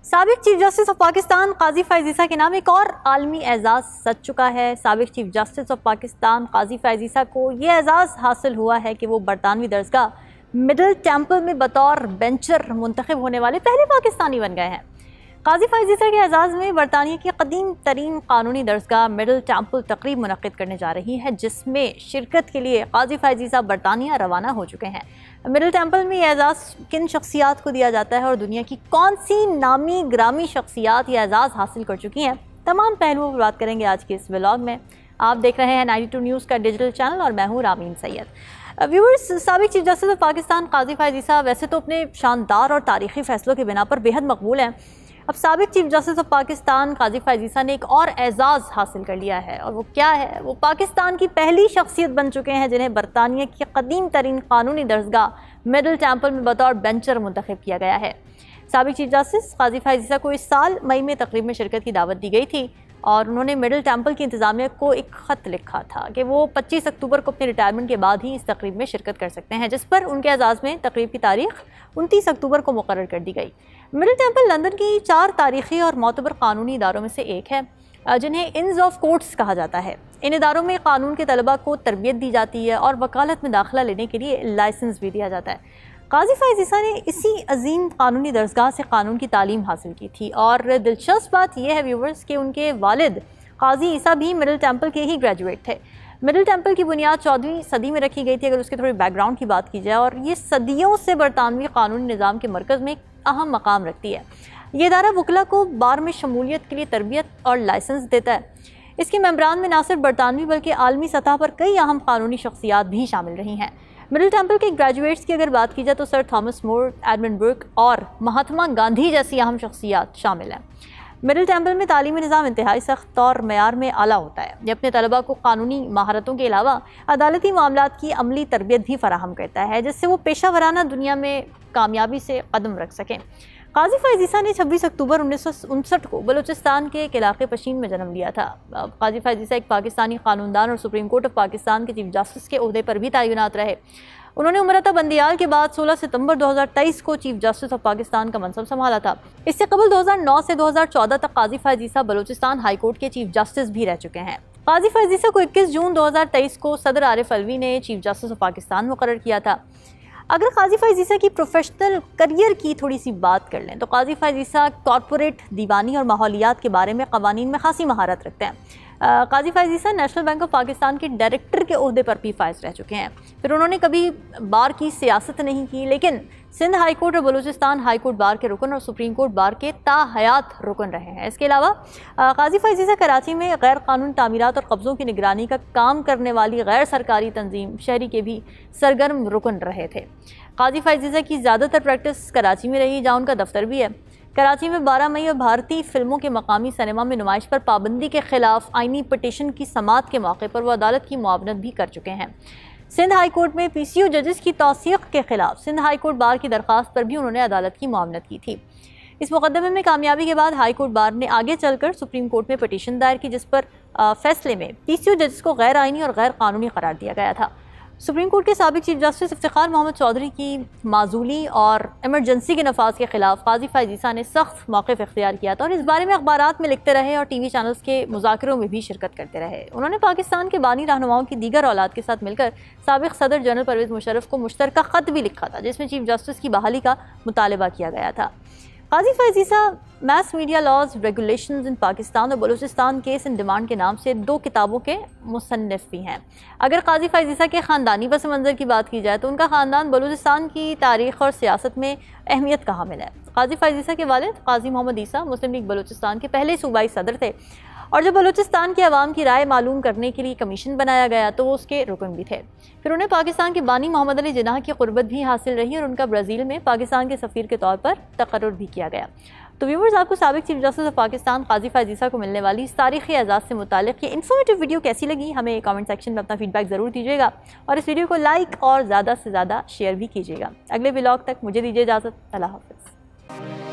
साबिक chief justice of Pakistan काजी फैज़ ईसा के नाम एक और आलमी एजाज़ सज चुका है। साबिक चीफ जस्टिस ऑफ पाकिस्तान काजी फैज़ ईसा को ये एजाज़ हासिल हुआ है कि वो बरतानवी दरगाह मिडिल टेम्पल में बतौर बेंचर मुंतखब होने वाले पहले पाकिस्तानी बन गए हैं। काजी फैज़ ईसा के एजाज़ में बरतानिया की कदीम तरीन कानूनी दरगाह मिडिल टेम्पल तकरीब मुनक़्क़िद करने जा रही है, जिसमें शिरकत के लिए काजी फैज़ ईसा बरतानिया रवाना हो चुके हैं। मिडिल टेम्पल में यह एजाज़ किन शख्सियात को दिया जाता है और दुनिया की कौन सी नामी ग्रामी शख्सियात यह एजाज़ हासिल कर चुकी हैं, तमाम पहलुओं पर बात करेंगे आज के इस व्लॉग में। आप देख रहे हैं 92 न्यूज़ का डिजिटल चैनल और मैं हूँ रामीन सैयद। व्यूअर्स, साबिक चीफ जस्टिस ऑफ पाकिस्तान काजी फैज़ ईसा वैसे तो अपने शानदार और तारीखी फैसलों के बिना पर बेहद मकबूल हैं। अब साबिक चीफ जस्टिस ऑफ पाकिस्तान काजी फैज़ ईसा ने एक और एजाज़ हासिल कर लिया है, और वो क्या है? वो पाकिस्तान की पहली शख्सियत बन चुके हैं जिन्हें बरतानिया की कदीम तरीन कानूनी दरगाह मिडिल टेम्पल में बतौर बेंचर मुंतखब किया गया है। साबिक चीफ जस्टिस काजी फैज़ ईसा को इस साल मई में तकरीब में शिरकत की दावत दी गई थी और उन्होंने मिडिल टेम्पल की इंतज़ामिया को एक ख़त लिखा था कि वो 25 अक्टूबर को अपने रिटायरमेंट के बाद ही इस तकरीब में शिरकत कर सकते हैं, जिस पर उनके एजाज़ में तकरीब की तारीख 29 अक्टूबर को मुकर्रर कर दी गई। मिडिल टेम्पल लंदन की 4 तारीखी और मोतबर कानूनी इदारों में से एक है, जिन्हें इंस ऑफ कोर्ट्स कहा जाता है। इन इदारों में कानून के तलबा को तरबियत दी जाती है और वकालत में दाखिला लेने के लिए लाइसेंस भी दिया जाता है। काजी फैज़ ईसा ने इसी अजीम कानूनी दरगाह से कानून की तालीम हासिल की थी, और दिलचस्प बात यह है व्यूवर्स कि उनके वालिद काजी ईसा भी मिडिल टेम्पल के ही ग्रेजुएट थे। मिडिल टेम्पल की बुनियाद 14वीं सदी में रखी गई थी, अगर उसके थोड़ी बैकग्राउंड की बात की जाए, और ये सदियों से बरतानवी कानूनी निज़ाम के मरकज़ में एक अहम मकाम रखती है। ये इदारा वकला को बार में शमूलियत के लिए तरबियत और लाइसेंस देता है। इसके मेंबरान में न सिर्फ बरतानवी बल्कि आलमी सतह पर कई अहम कानूनी शख्सियात भी शामिल रही हैं। मिडिल टेम्पल के ग्रेजुएट्स की अगर बात की जाए तो सर थॉमस मोर, एडमंड बुर्क और महात्मा गांधी जैसी अहम शख्सियात शामिल हैं। मिडिल टेम्पल में तालीमी निज़ाम इंतहाई सख्त और मयार में आला होता है। ये अपने तलबा को कानूनी महारतों के अलावा अदालती मामलात की अमली तरबियत भी फराहम करता है, जिससे वो पेशा वराना दुनिया में कामयाबी से कदम रख सकें। काजी फैज़ ईसा ने 26 अक्टूबर 1959 को बलूचिस्तान के एक इलाके पशीन में जन्म लिया था। काजी फैज़ ईसा एक पाकिस्तानी कानूनदान और सुप्रीम कोर्ट ऑफ पाकिस्तान के चीफ जस्टिस के ओहदे पर भी तैनात रहे। उन्होंने उमरता बंदियाल के बाद 16 सितंबर 2023 को चीफ जस्टिस ऑफ पाकिस्तान का मनसब संभाला था। इससे कबल 2009 से 2014 तक काजी फैज़ ईसा बलूचिस्तान हाई कोर्ट के चीफ जस्टिस भी रह चुके हैं। काजी फैज़ ईसा को 21 जून 2023 को सदर आरिफ अलवी ने चीफ जस्टिस ऑफ पाकिस्तान मुकर्रर किया था। अगर काजी फैज़ ईसा की प्रोफेशनल करियर की थोड़ी सी बात कर लें तो काजी फैज़ ईसा कॉर्पोरेट, दीवानी और माहौलियात के बारे में क़वानीन में खासी महारत रखते हैं। काजी फैज़ ईसा नेशनल बैंक ऑफ पाकिस्तान के डायरेक्टर के ओहदे पर भी फाइज रह चुके हैं। फिर उन्होंने कभी बार की सियासत नहीं की, लेकिन सिंध हाई कोर्ट और बलूचिस्तान हाई कोर्ट बार के रुकन और सुप्रीम कोर्ट बार के ताहयात रुकन रहे हैं। इसके अलावा काजी फैज़ ईसा कराची में गैर कानूनी तामीरात और कब्ज़ों की निगरानी का काम करने वाली गैर सरकारी तंजीम शहरी के भी सरगर्म रुकन रहे थे। काजी फैज़ ईसा की ज़्यादातर प्रैक्टिस कराची में रही, जहाँ उनका दफ्तर भी है। कराची में 12 मई और भारतीय फिल्मों के मकामी सिनेमा में नुमाइश पर पाबंदी के खिलाफ आइनी पटिशन की समाअत के मौके पर वो अदालत की मुआवनत भी कर चुके हैं। सिंध हाई कोर्ट में PCO जजेस की तौसीक़ के खिलाफ सिंध हाई कोर्ट बार की दरख्वास्त पर भी उन्होंने अदालत की मुआवनत की थी। इस मुकदमे में कामयाबी के बाद हाई कोर्ट बार ने आगे चलकर सुप्रीम कोर्ट में पटिशन दायर की, जिस पर फैसले में PCO जजेस को गैर आइनी और गैर कानूनी करार दिया गया था। सुप्रीम कोर्ट के साबिक चीफ जस्टिस इफ्तिखार मोहम्मद चौधरी की माजूली और इमरजेंसी के नफाज के खिलाफ काजी फैज़ ईसा ने सख्त मौक़िफ़ इख्तियार किया था और इस बारे में अखबारात में लिखते रहे और TV चैनल्स के मुज़ाकरों में भी शिरकत करते रहे। उन्होंने पाकिस्तान के बानी रहनुमाओं की दीगर औलाद के साथ मिलकर साबिक सदर जनरल परवेज़ मुशर्रफ को मुश्तरका ख़त भी लिखा था, जिसमें चीफ जस्टिस की बहाली का मुतालबा किया गया था। काजी फैज़ ईसा मैस मीडिया लॉज रेगुलेशंस इन पाकिस्तान और बलूचिस्तान केस इन डिमांड के नाम से 2 किताबों के मुसन्निफ भी हैं। अगर काजी फैज़ ईसा के ख़ानदानी पस मंज़र की बात की जाए तो उनका ख़ानदान बलूचिस्तान की तारीख़ और सियासत में अहमियत का हामिल है। काजी फैज़ ईसा के वालिद काजी मोहम्मद ईसा मुस्लिम लीग बलूचिस्तान के पहले सूबाई सदर थे, और जब बलूचिस्तान के अवाम की राय मालूम करने के लिए कमीशन बनाया गया तो वो उसके रुकन भी थे। फिर उन्हें पाकिस्तान के बानी मोहम्मद अली जिन्नाह की क़ुर्बत भी हासिल रही और उनका ब्राज़ील में पाकिस्तान के सफ़ीर के तौर पर तक़र्रुर भी किया गया। तो व्यूअर्स, आपको साबिक चीफ जस्टिस ऑफ पाकिस्तान काजी फैज़ ईसा को मिलने वाली इस तारीख़ी एजाज़ से मुताल्लिक़ ये इन्फॉर्मेटिव वीडियो कैसी लगी, हमें कमेंट सेक्शन में अपना फीडबैक ज़रूर दीजिएगा और इस वीडियो को लाइक और ज़्यादा से ज़्यादा शेयर भी कीजिएगा। अगले व्लॉग तक मुझे दीजिए इजाज़त। अल्लाह हाफ़िज़।